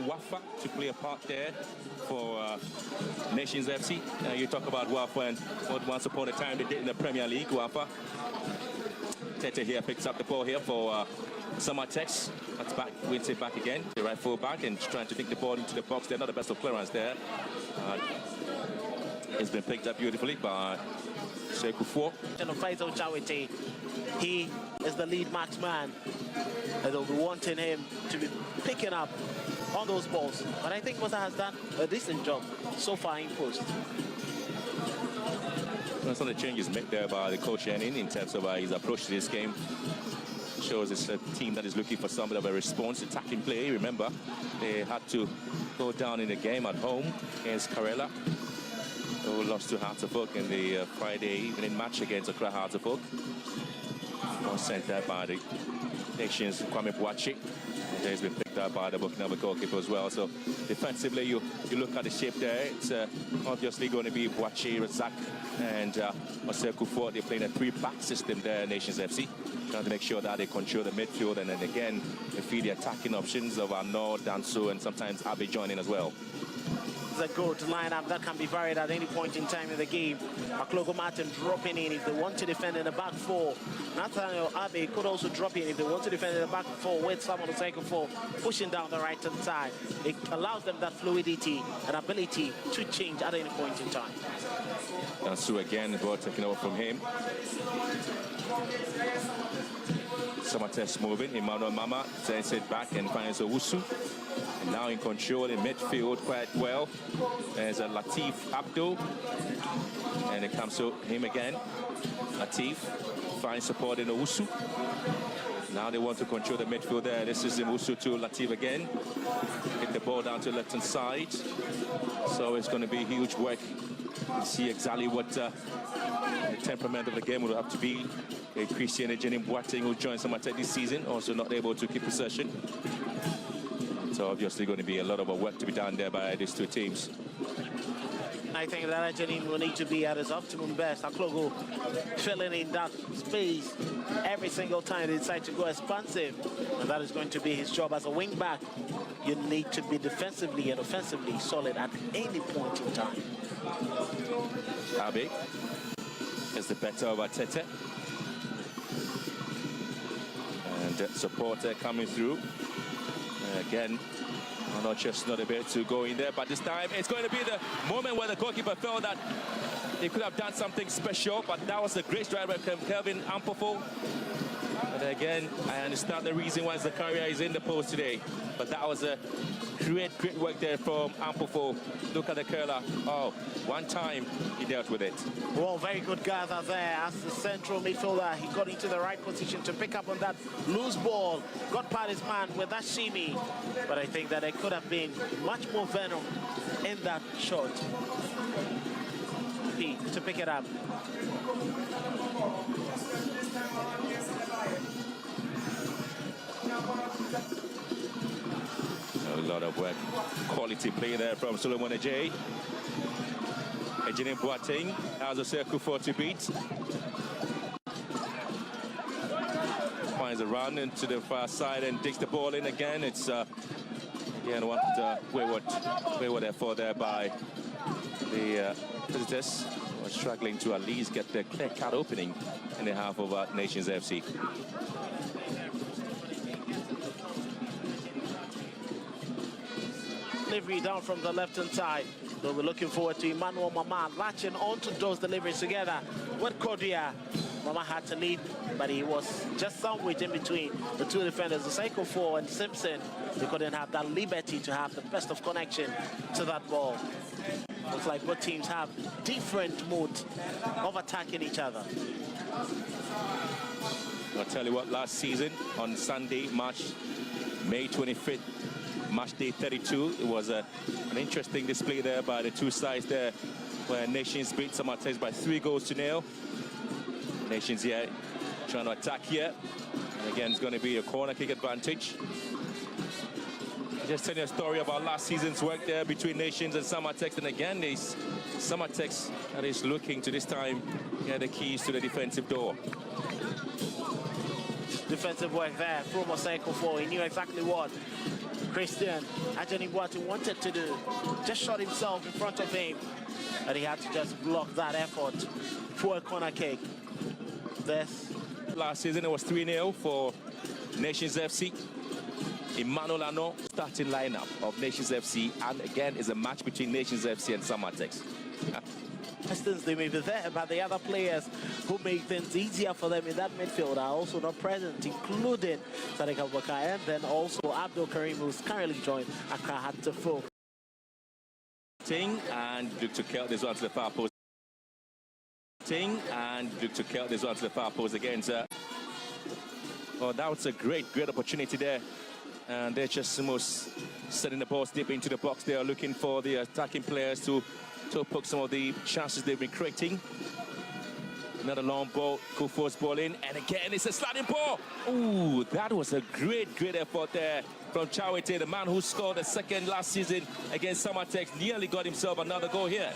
Wafa to play a part there for Nations FC. You talk about Wafa and what once upon a time they did in the Premier League. Wafa. Tete here picks up the ball here for Samartex. That's back, wins it back again. The right full back and trying to take the ball into the box. They're not the best of clearance there. It's been picked up beautifully by Sekou Fo. Faisal Chawete, he is the lead marksman, and they'll be wanting him to be picking up on those balls. But I think Musa has done a decent job so far in post. Well, some of the changes made there by the coach in terms of his approach to this game. Shows it's a team that is looking for somebody of a response, attacking play. Remember, they had to go down in the game at home against Karela, who lost to Hearts of Oak in the Friday evening match against Accra Hearts of Oak. Was sent there by the Nations Kwame Boachi. He's been picked up by the Burkina goalkeeper as well. So defensively, you look at the shape there. It's obviously going to be Boachi, Razak, and Sekou Fo. They're playing a three-back system there, Nations FC. Trying to make sure that they control the midfield, and then again they feed the attacking options of Arnaud, Danso, and sometimes Abe joining as well. It's a good lineup that can be varied at any point in time in the game. Aklogo Martin dropping in if they want to defend in the back four. Nathaniel Abe could also drop in if they want to defend in the back four with someone to take for pushing down the right hand side. It allows them that fluidity and ability to change at any point in time. Danso again, the ball taken over from him. Samartex moving, Emmanuel Mama sends it back and finds Owusu. And now in control in midfield quite well. There's a Latif Abdul. And it comes to him again. Latif finds support in Owusu. Now they want to control the midfield there. This is Owusu to Latif again. Get the ball down to the left-hand side. So it's going to be huge work. See exactly what the temperament of the game will have to be. Christian Ejenim Boateng, who joined Samartex this season, also not able to keep possession. So obviously going to be a lot of work to be done there by these two teams. I think that Ejenim will need to be at his optimum best. Aklogo filling in that space every single time they decide to go expansive. And that is going to be his job as a wing back. You need to be defensively and offensively solid at any point in time. Abe is the better of Tete. And supporter coming through. Again, not just not able to go in there, but this time it's going to be the moment where the goalkeeper felt that he could have done something special, but that was a great strike by Kelvin Ampofo. And again, I understand the reason why Zakaria is in the post today, but that was a great work there from Ampofo. Look at the curler. Oh, one time he dealt with it. Well, very good gather there as the central midfielder. He got into the right position to pick up on that loose ball. Got past his man with that shimmy. But I think that there could have been much more venom in that shot. To pick it up. A lot of work. Quality play there from Solomon Ajay. Ejenim Boateng has a Sekou Fo to beat. Finds a run into the far side and digs the ball in again. It's again what wayward effort there by the visitors. Were struggling to at least get the clear-cut opening in the half of Nations FC. Delivery down from the left-hand side. So we're looking forward to Emmanuel Mama latching onto those deliveries together with Cordia. Mama had to lead, but he was just sandwiched in between the two defenders, Sekou Fo and Simpson. They couldn't have that liberty to have the best of connection to that ball. Looks like both teams have different modes of attacking each other. I'll tell you what, last season on Sunday, May 25th, match day 32, it was an interesting display there by the two sides there, where Nations beat Samartex by 3-0. Nations here trying to attack here. And again, it's going to be a corner kick advantage. Just telling you a story about last season's work there between Nations and Samartex. And again, it's Samartex that is looking to this time get the keys to the defensive door. Defensive work there from Sekou Fo. He knew exactly what Christian Ajani what he wanted to do, just shot himself in front of him, and he had to just block that effort for a corner kick. This last season it was 3-0 for Nations FC. Emmanuel Ano, starting lineup of Nations FC, and again is a match between Nations FC and Samartex. distance they may be there, but the other players who make things easier for them in that midfield are also not present, including Sadiq Abubakar, and then also Abdul Karim, who's currently joined Accra Hattiful. And look to kill this one to the far post. And look to kill this one to the far post again. Oh, that was a great opportunity there. And they're just almost setting the balls deep into the box. They are looking for the attacking players to poke some of the chances they've been creating. Another long ball, Kufuor's ball in, and again it's a sliding ball. Ooh, that was a great effort there from Chawete, the man who scored the second last season against Samartex, nearly got himself another goal here.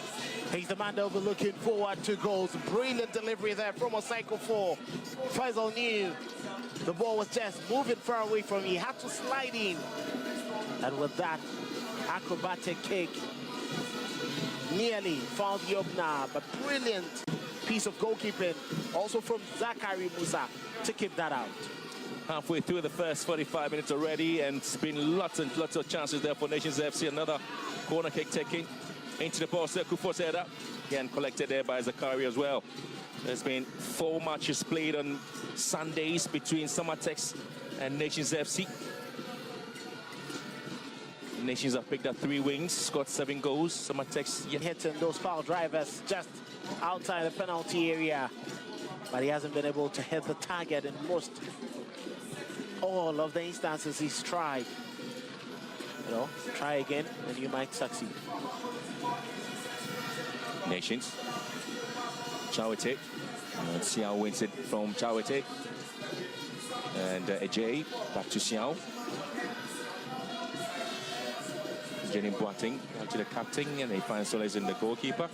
He's the man they'll be looking forward to goals. Brilliant delivery there from Osako 4. Faisal knew the ball was just moving far away from him. He had to slide in. And with that acrobatic kick, nearly found the opener, but brilliant piece of goalkeeping also from Zachary Musa to keep that out. Halfway through the first 45 minutes already, and it's been lots and lots of chances there for Nations FC. Another corner kick taken into the post. Kufuor's header again collected there by Zachary as well. There's been 4 matches played on Sundays between Samartex and Nations FC. Nations have picked up 3 wins, scored 7 goals. Samartex hitting those foul drivers just outside the penalty area, but he hasn't been able to hit the target in most all of the instances he's tried. You know, try again and you might succeed. Nations. Chawete. Let's see how wins it from Chawete. And Ajay back to Xiao. Jenny Boateng back to the captain, and they find solace in the goalkeeper.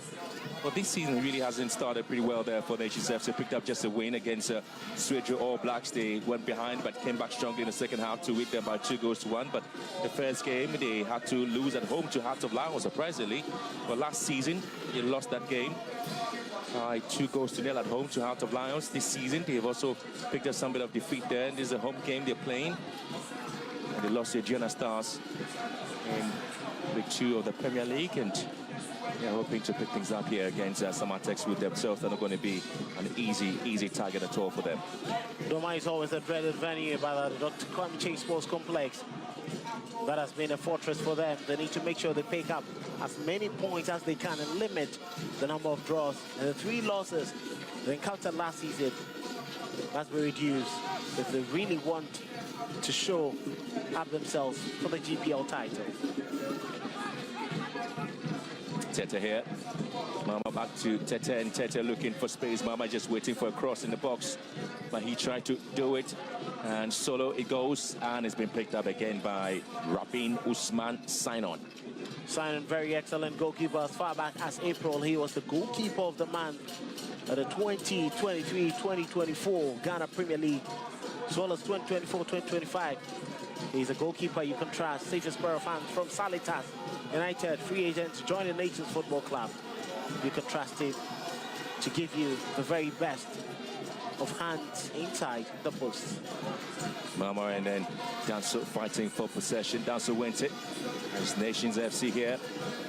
Well, this season really hasn't started pretty well there for Nations FC. Picked up just a win against Swedru All Blacks. They went behind but came back strongly in the second half to win them by 2-1. But the first game, they had to lose at home to Hearts of Lions, surprisingly. But last season, they lost that game by 2-0 at home to Hearts of Lions. This season, they've also picked up some bit of defeat there. And this is a home game they're playing. And they lost the Gianna Stars in League 2 of the Premier League, and they're hoping to pick things up here against Samartex with themselves. They're not going to be an easy target at all for them. Doma is always a dreaded venue by the Dr. Kwame Chase Sports Complex. That has been a fortress for them. They need to make sure they pick up as many points as they can and limit the number of draws. And the 3 losses they encountered last season must be reduced if they really want to show up themselves for the GPL title. Tete here. Mama back to Tete, and Tete looking for space. Mama just waiting for a cross in the box, but he tried to do it, and solo it goes, and it's been picked up again by Rabin Usman Sinon. Sinon, very excellent goalkeeper. As far back as April, he was the goalkeeper of the month at the 2023-2024 Ghana Premier League, as well as 2024-2025. He's a goalkeeper you can trust. Safest pair of hands from Salitas United, free agent to join the Nations Football Club. You can trust him to give you the very best of hands inside the post. Mama, and then Danso fighting for possession. Danso wins it. There's Nations FC here.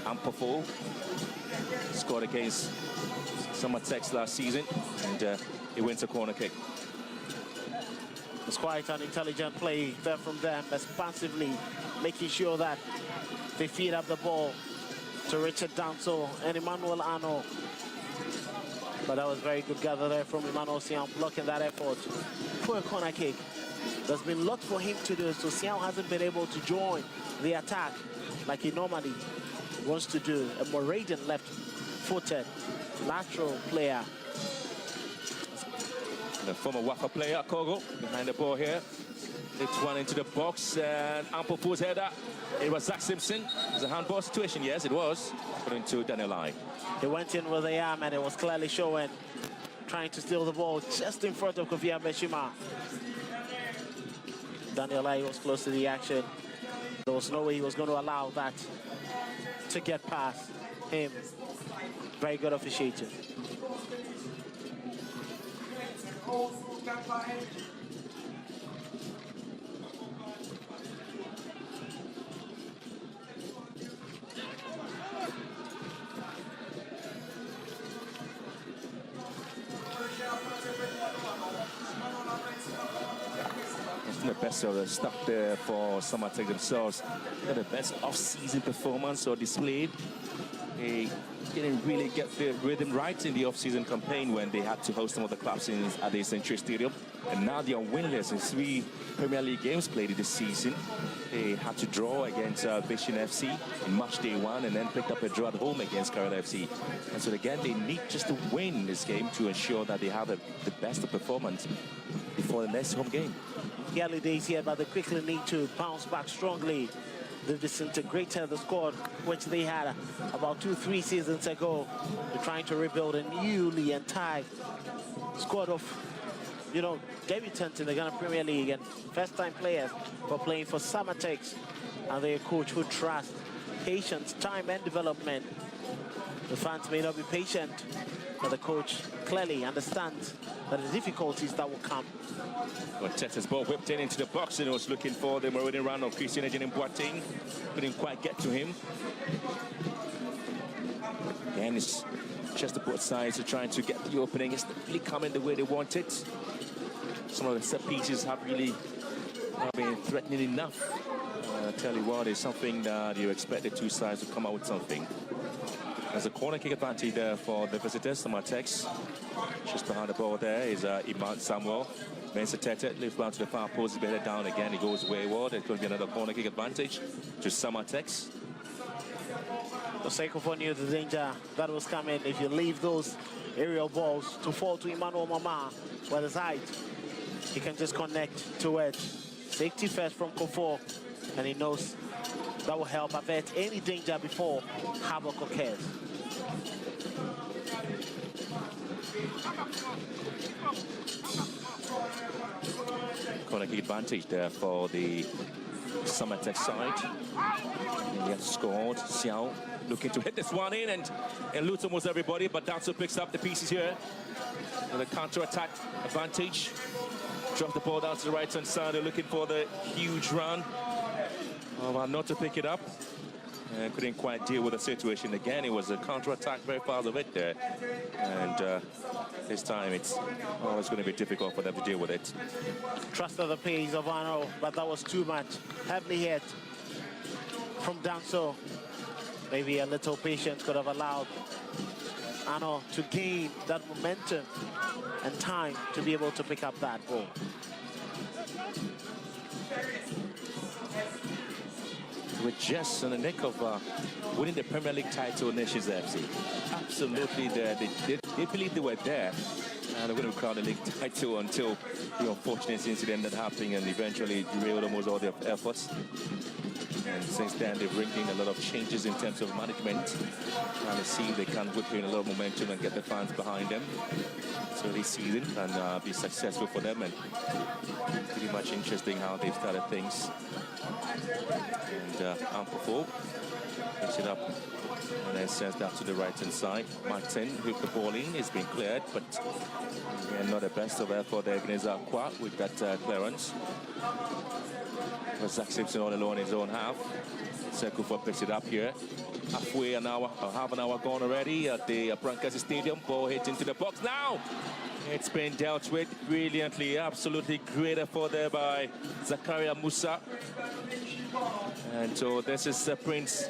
Ampafo scored against Samartex last season, and he wins a corner kick. It's quite an intelligent play there from them, expansively, making sure that they feed up the ball to Richard Danso and Emmanuel Ano. But that was very good gather there from Emmanuel Siam, blocking that effort for a corner kick. There's been lots for him to do, so Siam hasn't been able to join the attack like he normally wants to do. A Moravian left-footed lateral player. The former Wafa player, Kogo, behind the ball here. It's one into the box, and Ampofu's header. It was Zach Simpson. It was a handball situation, yes, it was. According to Daniel Lai. He went in with the arm, and it was clearly showing, trying to steal the ball just in front of Kofi Abeshima. Daniel Lai was close to the action. There was no way he was going to allow that to get past him. Very good officiating. The best of the stuff there for Samartex themselves. They're the best off-season performance or displayed. They didn't really get the rhythm right in the off-season campaign when they had to host some of the clubs at the Century Stadium. And now they are winless in 3 Premier League games played this season. They had to draw against Vision FC in match day 1 and then picked up a draw at home against Carrot FC. And so again, they need just to win this game to ensure that they have the best of performance before the next home game. The early days here, but they quickly need to bounce back strongly. They've disintegrated the squad which they had about 2-3 seasons ago. They're trying to rebuild a newly entire squad of, debutants in the Ghana Premier League and first-time players who are playing for Samartex, and their coach who trusts patience, time, and development. The fans may not be patient, but the coach clearly understands that the difficulties that will come. Well, Teta's ball whipped into the box and was looking for the marauding run of Christian Ejin Boateng. Couldn't quite get to him. Again, it's just the both sides are trying to get the opening. It's not really coming the way they want it. Some of the set pieces have really not been threatening enough. I tell you what, it's something that you expect the two sides to come out with something. There's a corner kick advantage there for the visitors, Samartex. Just behind the ball there is Iman Samuel. Mensa Tete lifts down to the far post, is better down again. He goes wayward. It's going to be another corner kick advantage to Samartex. Oseko knew the danger that was coming. If you leave those aerial balls to fall to Emmanuel Mama, where the side, he can just connect to it. Safety first from Kofo, and he knows that will help avert any danger before havoc occurs. Corner kick advantage there for the Samartex side. He has scored. Xiao looking to hit this one in, and eludes almost everybody, but Danso picks up the pieces here. With a counter-attack advantage. Drop the ball down to the right-hand side. They're looking for the huge run. Not to pick it up. Couldn't quite deal with the situation again. It was a counter-attack very far of it there. And this time it's always going to be difficult for them to deal with it. Trusted the pace of Arno, but that was too much. Heavily hit from Danso. Maybe a little patience could have allowed Arno to gain that momentum and time to be able to pick up that ball. We're just on the neck of winning the Premier League title, Nations FC. Absolutely there. They believed they were there. And they're going to crown the league title until the unfortunate incident that happened and eventually derailed almost all their efforts. And since then, they've brought in a lot of changes in terms of management. Trying to see if they can whip in a lot of momentum and get the fans behind them. So this season can be successful for them, and pretty much interesting how they've started things. And Ampofo picks it up and then sends that to the right-hand side. Martin with the ball in. It's been cleared, but not the best of effort there against Aqua with that clearance. Zach Simpson all alone in his own half. Sekufa picks it up here. Halfway an hour, half an hour gone already at the Brancas Stadium. Ball hit into the box now. It's been dealt with brilliantly. Absolutely great effort there by Zakaria Musa. And so this is Prince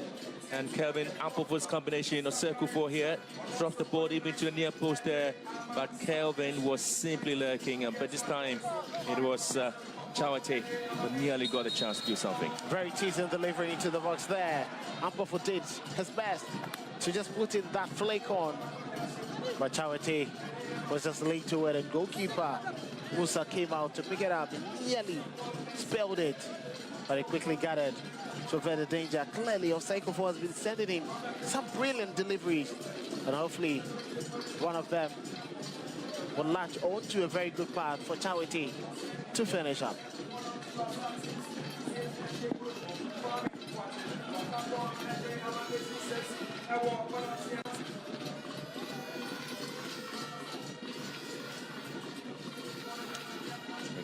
and Kelvin Ampofo's combination of circle four here. Drops the ball even to the near post there. But Kelvin was simply lurking. But this time it was Chawate who nearly got a chance to do something. Very decent delivery into the box there. Ampofo did his best to just put in that flake on. But Chawate was just late to it, and goalkeeper Musa came out to pick it up and nearly spilled it. But he quickly got it to avert the danger. Clearly, Oseko has been sending him some brilliant deliveries, and hopefully one of them will latch onto a very good path for Chawate to finish up. Here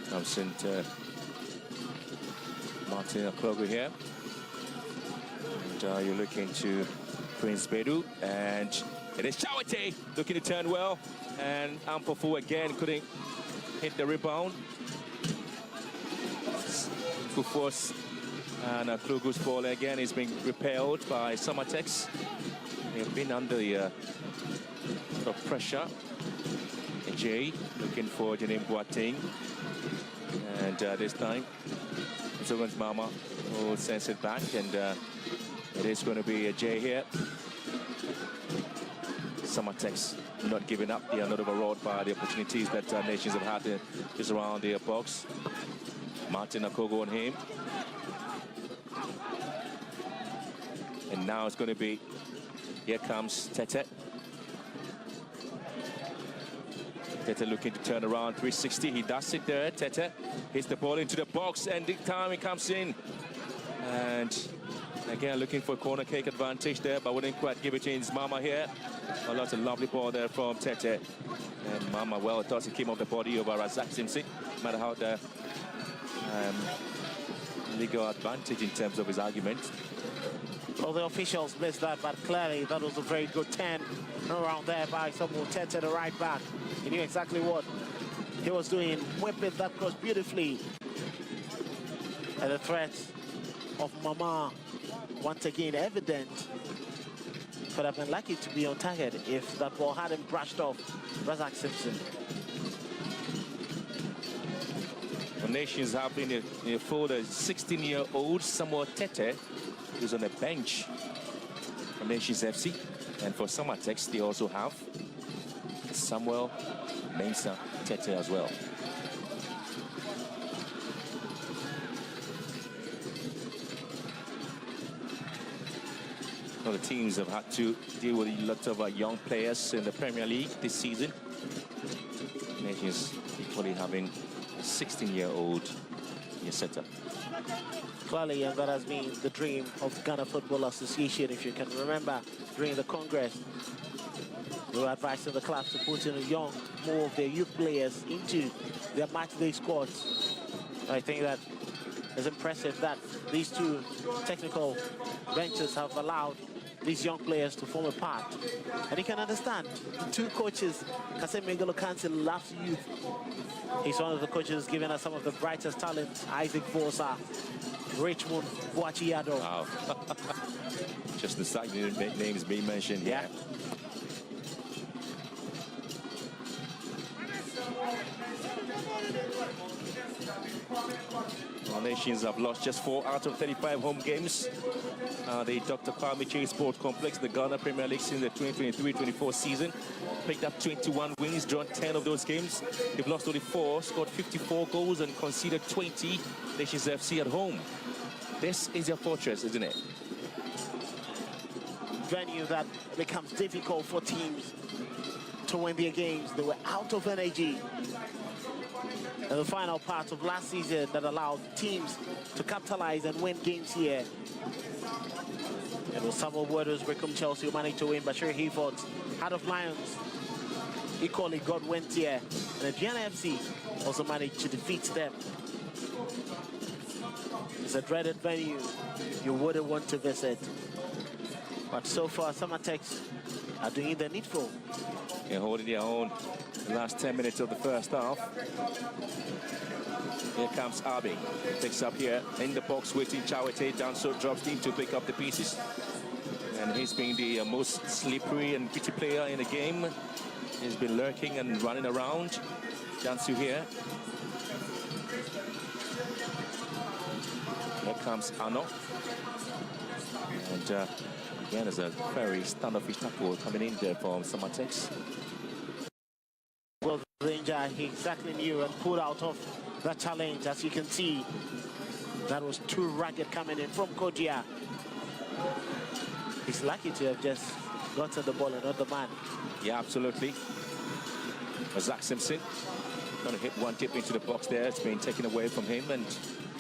comes into Martin Aklogu here. And you're looking to Prince Bedu, and it is Chawate looking to turn well, and Ampofu again couldn't hit the rebound. Kufu's and Aklogu's ball again is being repelled by Samartex. They've been under the sort of pressure. Jay looking for Janim Boateng, and this time Zogan's Mama will sends it back, and it is going to be a Jay here. Samartex not giving up. They are not overawed by the opportunities that nations have had just around their box. Martin Akogo on him. And now it's going to be, here comes Tete. Tete looking to turn around 360. He does it there. Tete hits the ball into the box, and the time it comes in. And again, looking for a corner kick advantage there, but wouldn't quite give it to his Mama here. Oh, that's a lovely ball there from Tete. And Mama, well, it does. It came off the body of Razak Simpson. No matter how the legal advantage in terms of his argument. Well, the officials missed that, but clearly that was a very good turn around there by Samuel Tete, the right back. He knew exactly what he was doing, whipping that cross beautifully. And the threat of Mama, once again evident. Could have been lucky to be on target if that ball hadn't brushed off Razak Simpson. The nations have in a for the 16-year-old Samuel Tete, who's on the bench for Nations FC. And for Samartex, they also have Samuel Mensah Tete as well. Well, the teams have had to deal with a lot of young players in the Premier League this season. Nations equally having a 16-year-old in setup. Clearly, and that has been the dream of Ghana Football Association. If you can remember, during the Congress, we were advising the clubs to put in more of their youth players into their matchday squads. I think that it's impressive that these two technical benches have allowed these young players to form a part. And you can understand, the two coaches, Kasem Megalo Kansi loves youth. He's one of the coaches giving us some of the brightest talents. Isaac Vosa, Richmond Boachiado. Wow. Just the side names being mentioned here. Yeah. Our nations have lost just 4 out of 35 home games. The Dr. Kwame Chase Sport Complex, the Ghana Premier League in the 2023-24 season, picked up 21 wins, drawn 10 of those games. They've lost only 4, scored 54 goals and conceded 20. Nations FC at home. This is your fortress, isn't it? Venue that becomes difficult for teams to win their games. They were out of energy in the final part of last season that allowed teams to capitalize and win games here. It was Samuel Waters, Wickham Chelsea who managed to win. Bashir Hayford, Heart of Lions, equally got went here. And the Diana FC also managed to defeat them. It's a dreaded venue you wouldn't want to visit. But so far, Samartex are doing the needful. Yeah, holding their own the last 10 minutes of the first half. Here comes Abe. Picks up here in the box, waiting Chawate. Danso drops in to pick up the pieces. And he's been the most slippery and gritty player in the game. He's been lurking and running around. Danso here. Here comes Ano. And again, there's a very standoffish tackle coming in there from Samartex. Well, the danger he exactly knew and pulled out of that challenge. As you can see, that was too ragged coming in from Kodia. He's lucky to have just gotten the ball and not the man. Yeah, absolutely. Zach Simpson Trying to hit one tip into the box there. It's been taken away from him, and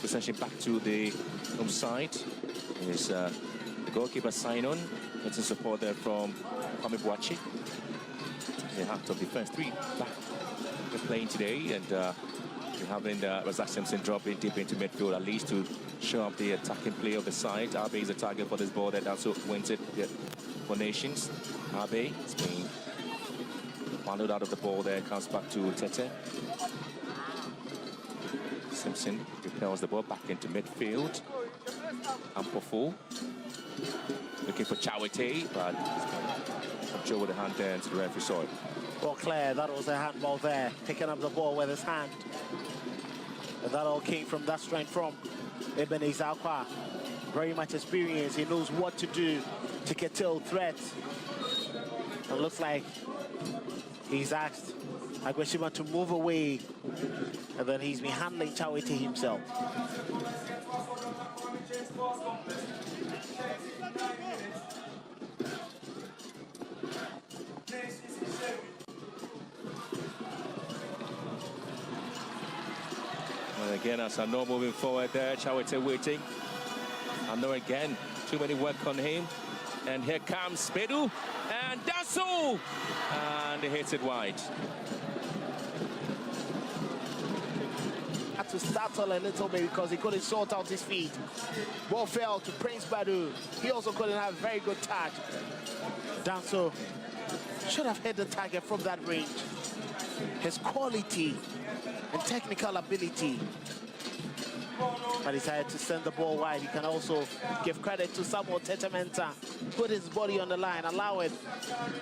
possession back to the home side. Is the goalkeeper Sainon. Getting support there from Kwame Boachi. The heart of defense, 3 back playing today, and we're having Razak Simpson drop in deep into midfield, at least to show up the attacking play of the side. Abe is a target for this ball that also wins it for Nations. Abe is being followed out of the ball there, comes back to Tete. Simpson repels the ball back into midfield. Ampofu looking for Chawete, but Joe with the hand there into the referee saw it. Well, Claire, that was a handball there, picking up the ball with his hand. And that all came from that strength from Ibn Izakwa. Very much experienced. He knows what to do to curtail threats. It looks like he's asked Agueshima to move away, and then he's been handling Chawete himself. And again, as I know, moving forward there, Chawete waiting. I know again, too many work on him. And here comes Bedu, and Dasu! And he hits it wide. Had to startle a little bit because he couldn't sort out his feet. Ball fell to Prince Badu. He also couldn't have a very good touch. Danso should have hit the target from that range. His quality and technical ability. But decided to send the ball wide. You can also give credit to Samuel Tetementa. Put his body on the line, allow it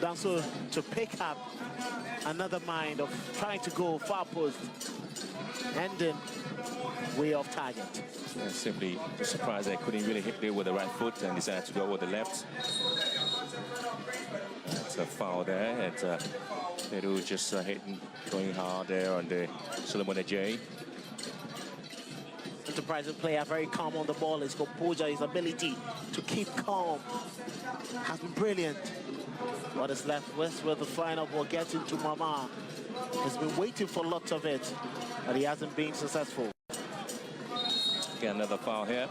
Danso to pick up another mind of trying to go far post, ending way off target. Yeah, simply surprised they couldn't really hit there with the right foot and decided to go with the left. It's a foul there, and Peru just hitting, going hard there on the Solomon Ajay. Enterprising player, very calm on the ball. His composure, his ability to keep calm has been brilliant. What is left with the final ball getting to Mama. He's been waiting for lots of it, but he hasn't been successful. Get another foul here.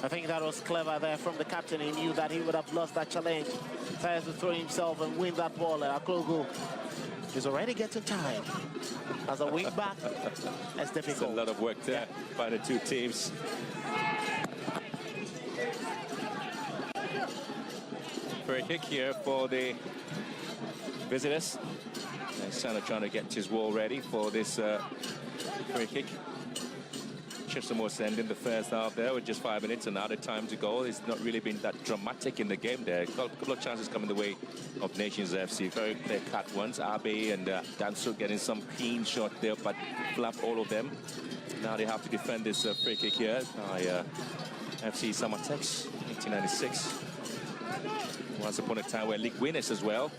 I think that was clever there from the captain. He knew that he would have lost that challenge. Tries to throw himself and win that ball. Aklogu is already getting tired. As a wing back, that's difficult. It's a lot of work there by the two teams. Free kick here for the visitors. Sana trying to get his wall ready for this free kick. Chester was ending the first half there with just 5 minutes and added time to go. It's not really been that dramatic in the game there. A couple of chances coming the way of Nations FC. Very clear-cut ones. Abe and Danso getting some clean shot there, but flap all of them. Now they have to defend this free kick here by FC Samartex, 1996. Once upon a time we're league winners as well.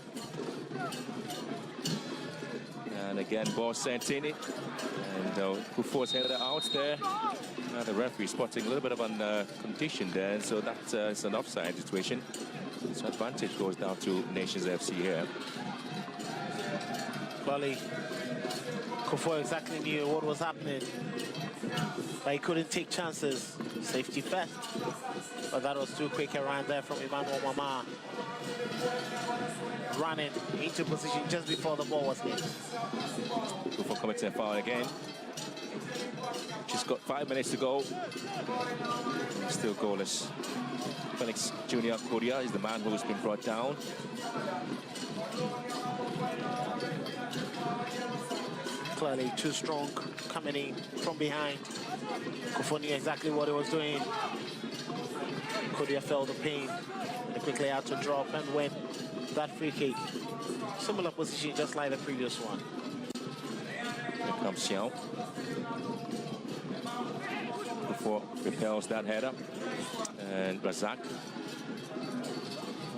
And again, ball sent in it. And Kufuor's headed out there. The referee spotting a little bit of a condition there, so that's an offside situation. So advantage goes down to Nations FC here. Clearly, Kufuor exactly knew what was happening, but he couldn't take chances. Safety first, but that was too quick around there from Emmanuel Mama. Running into position just before the ball was hit. Kufuor committing a foul again. Just got 5 minutes to go. Still goalless. Felix Junior Korea is the man who's been brought down. Clearly too strong coming in from behind. Kufuor knew exactly what he was doing. Korea felt the pain and quickly had to drop and win that free kick. Similar position just like the previous one. Here comes Xiao. Kufuor repels that header. And Razak.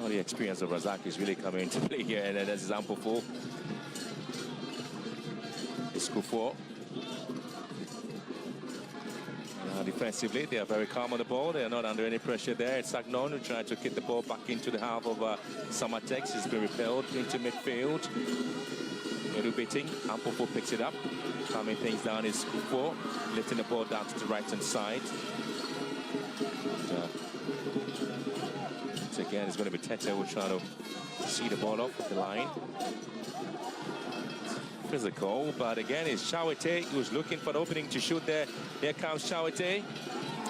Oh, the experience of Razak is really coming into play here, and that's example for Kufuor. Defensively, they are very calm on the ball. They are not under any pressure there. It's Sagnon who tried to kick the ball back into the half of Samartex. It's been repelled into midfield. little bitting. Ampofo picks it up. Calming things down is Kupo, lifting the ball down to the right-hand side. So again, it's going to be Tete who's trying to see the ball off the line. Physical, but again, it's Chawete who's looking for the opening to shoot there. Here comes Chawete.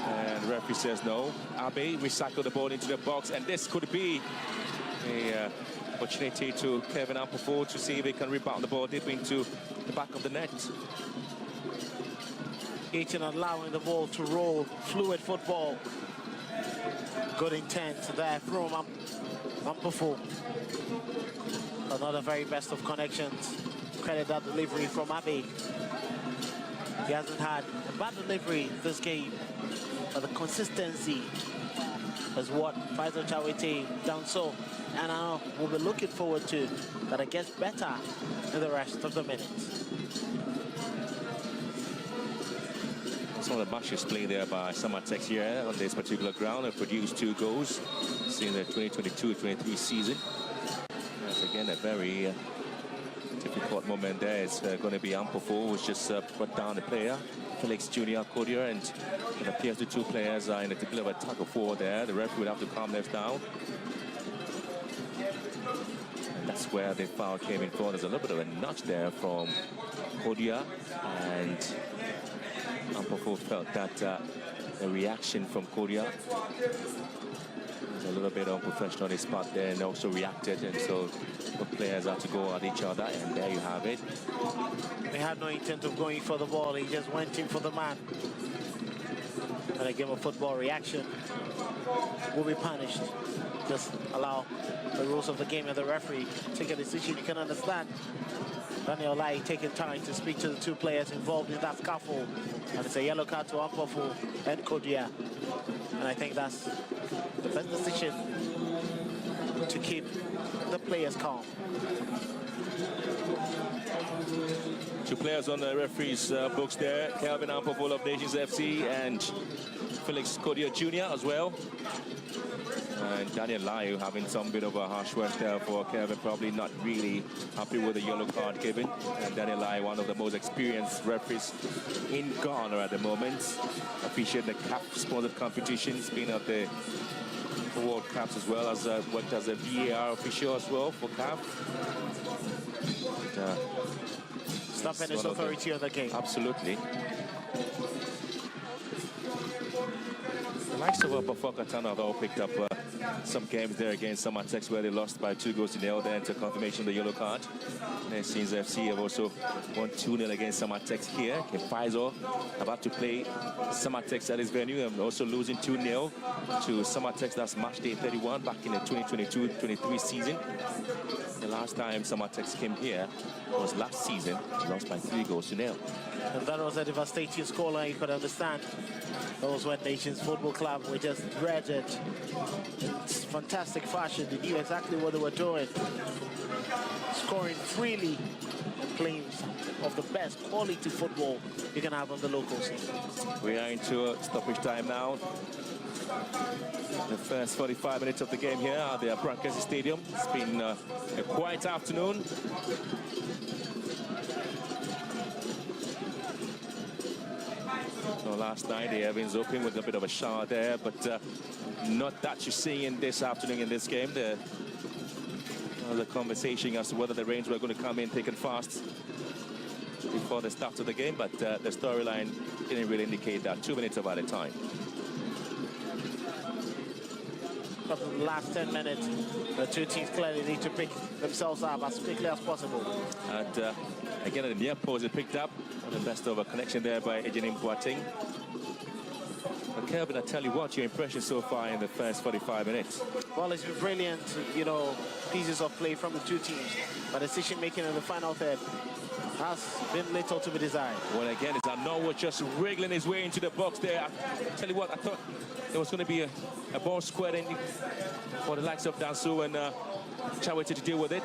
And the referee says no. Abe recycled the ball into the box, and this could be a opportunity to Kevin Ampofo to see if he can rebound the ball deep into the back of the net. Each and allowing the ball to roll, fluid football. Good intent there from Ampofo. Another very best of connections. Credit that delivery from Abe. He hasn't had a bad delivery this game, but the consistency is what Faisal Chawete done so. And now we'll be looking forward to that it gets better in the rest of the minutes. Some of the matches played there by Samartex here on this particular ground have produced 2 goals in the 2022-23 season. That's again a very difficult moment there. It's going to be Ampofo who's just brought down the player, Felix Jr. Cordier, and it appears the 2 players are in a bit of a tug of war there. The referee will have to calm them down. And that's where the foul came in for. There's a little bit of a nudge there from Cordier, and Ampofo felt that the reaction from Cordier was a little bit unprofessional on his part there, and also reacted, and so the players had to go at each other, and there you have it. They had no intent of going for the ball, he just went in for the man. And a game of football reaction will be punished. Just allow the rules of the game and the referee take a decision you can understand. Daniel Lai taking time to speak to the 2 players involved in that scuffle. And it's a yellow card to Ampofo and Cordier. And I think that's the best decision to keep the players calm. 2 players on the referee's books there. Kelvin Ampofo of Nations FC and Felix Cordier Jr. as well. And Daniel Lai having some bit of a harsh words there for Kevin, probably not really happy with the yellow card given. And Daniel Lai, one of the most experienced referees in Ghana at the moment, officiating the CAF sponsored competitions, being at the World Cups as well as worked as a VAR official as well for CAF. Stop and his authority on the game. Absolutely. The likes of Bafo Katana have all picked up some games there against Samartex where they lost by 2-0 there into confirmation of the yellow card. And since FC have also won 2-0 against Samartex here. Faisal about to play Samartex at his venue and also losing 2-0 to Samartex. That's match day 31 back in the 2022-23 season. The last time Samartex came here was last season. Lost by 3-0. And that was a devastating scoreline, you could understand. Those when Nations Football Club were just dreaded in fantastic fashion. They knew exactly what they were doing. Scoring freely and playing of the best quality football you can have on the local scene. We are into stoppage time now. The first 45 minutes of the game here at the Brankesi Stadium. It's been a quiet afternoon. So last night the Evans opened with a bit of a shower there, but not that you're seeing this afternoon in this game. There was a conversation as to whether the rains were going to come in thick and fast before the start of the game, but the storyline didn't really indicate that. 2 minutes about a time. But in the last 10 minutes, the 2 teams clearly need to pick themselves up as quickly as possible. And again, at the near post, it picked up the best of a connection there by Ejenim Boateng. But Kelvin, I tell you what, your impression so far in the first 45 minutes? Well, it's been brilliant, you know, pieces of play from the 2 teams. But decision making in the final third has been little to be desired. Well, again, it's Anowo just wriggling his way into the box there. I tell you what, I thought there was going to be a ball squared in for the likes of Dansu and Chawete to deal with it.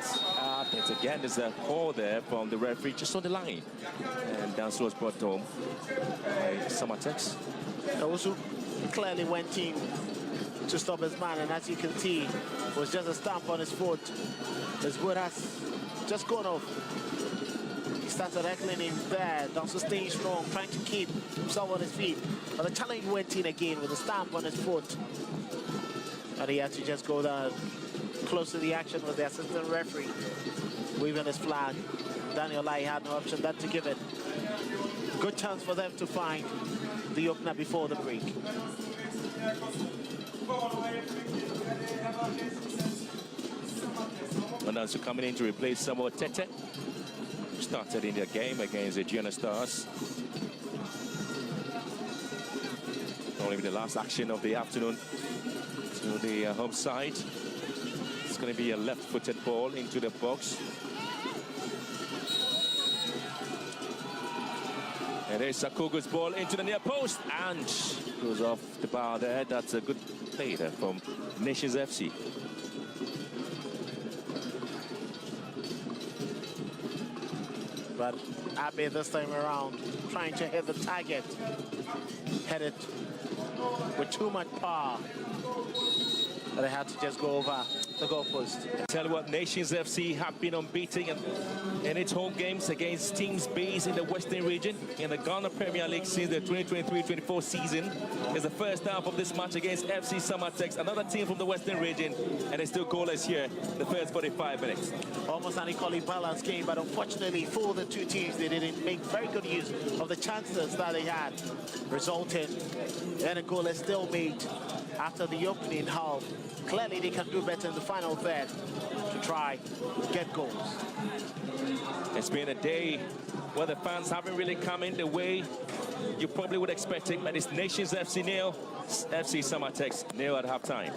But again, there's a call there from the referee just on the line. And Dansu was brought home by Samartex. Owusu clearly went in to stop his man, and as you can see, it was just a stamp on his foot. His foot has just gone off. started heckling him there. Also staying strong, trying to keep himself on his feet. But the challenge went in again with a stamp on his foot. And he had to just go down close to the action with the assistant referee waving his flag. Daniel Lai had no option than to give it. Good chance for them to find the opener before the break. Manansu coming in to replace Samartex. Started in the game against the Junior Stars. Only the last action of the afternoon to the home side. It's going to be a left-footed ball into the box. And there's Sakugu's ball into the near post and goes off the bar there. That's a good play there from Nations FC. But Abbey this time around trying to hit the target. Headed with too much power. But they had to just go over the goalpost. Tell you what, Nations FC have been unbeaten in its home games against teams based in the Western region in the Ghana Premier League since the 2023-24 season. It's the first half of this match against FC Samartex, another team from the Western region, and it's still goalless here in the first 45 minutes. Almost an equally balanced game, but unfortunately for the two teams, they didn't make very good use of the chances that they had, resulting in a goalless stalemate after the opening half. Clearly, they can do better in the final third to try get goals. It's been a day where the fans haven't really come in the way you probably would expect it, but it's Nations FC nil, FC Samartex nil at halftime.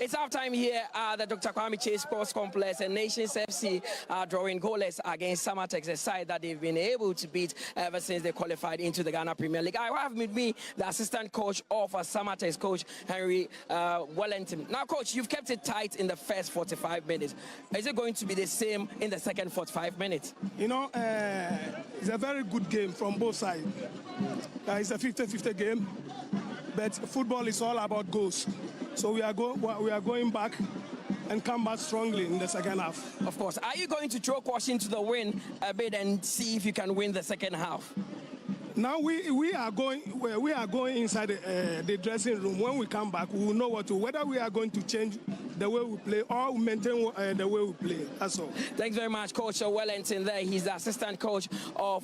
It's halftime here at the Dr. Kwame Chase Sports Complex, and Nations FC are drawing goalless against Samartex, a side that they've been able to beat ever since they qualified into the Ghana Premier League. I have with me the assistant coach of Samartex, Coach Henry Wellington. Now, Coach, you've kept it tight in the first 45 minutes. Is it going to be the same in the second 45 minutes? You know, it's a very good game from both sides. It's a 50-50 game, but football is all about goals. So we are going back and come back strongly in the second half. Of course. Are you going to throw caution to the wind a bit and see if you can win the second half? Now we are going inside the dressing room. When we come back, we will know whether we are going to change the way we play or maintain the way we play. That's all. Thanks very much, Coach Wellington there. He's the assistant coach of